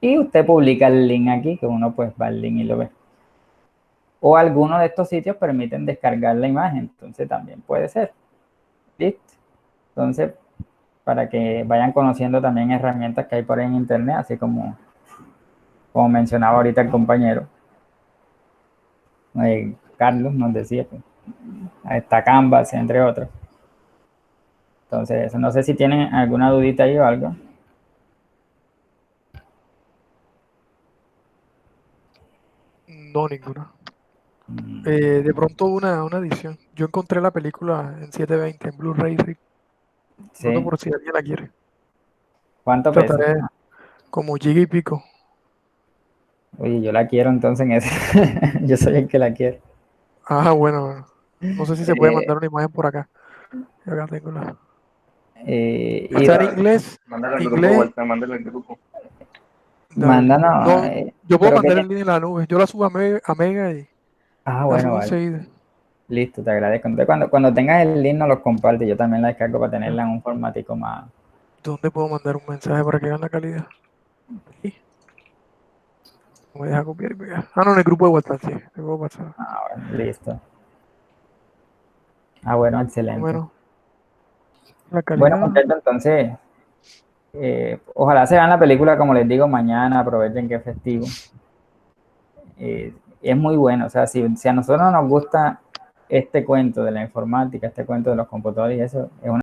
Y usted publica el link aquí, que uno pues va al link y lo ve. O algunos de estos sitios permiten descargar la imagen, entonces también puede ser. ¿Listo? Entonces, para que vayan conociendo también herramientas que hay por ahí en internet, así como mencionaba ahorita el compañero. Carlos nos decía, pues, está Canvas, entre otros. Entonces, no sé si tienen alguna dudita ahí o algo. No, ninguna. De pronto una edición. Yo encontré la película en 720 en Blu-ray, de Sí. pronto por si alguien la quiere. ¿Cuánto pesa? Trataré como giga y pico. Oye, yo la quiero entonces en ese. Yo soy el que la quiere. Ah, bueno. No sé si se puede Eh, mandar una imagen por acá. Yo acá tengo la. y Está en inglés. Mándale al grupo, Inglés. Walter, mándale al grupo. Dale. mándanos. No, yo puedo Pero que mandar el link en la nube. Yo la subo a Mega y la bueno, subo vale. enseguida. Listo, te agradezco. Entonces, cuando tengas el link, nos lo compartes. Yo también la descargo para tenerla en un formatico más. ¿Dónde puedo mandar un mensaje para que vean la calidad? Aquí. No me deja copiar y pegar. Ah, no, en el grupo de WhatsApp, sí. Tengo WhatsApp. Bueno, listo. Bueno, Más o excelente. menos. La Bueno, calidad. muchachos, entonces, ojalá se vean la película, como les digo, mañana, aprovechen que es festivo. Es muy bueno, o sea, si a nosotros nos gusta este cuento de la informática, este cuento de los computadores y eso, es una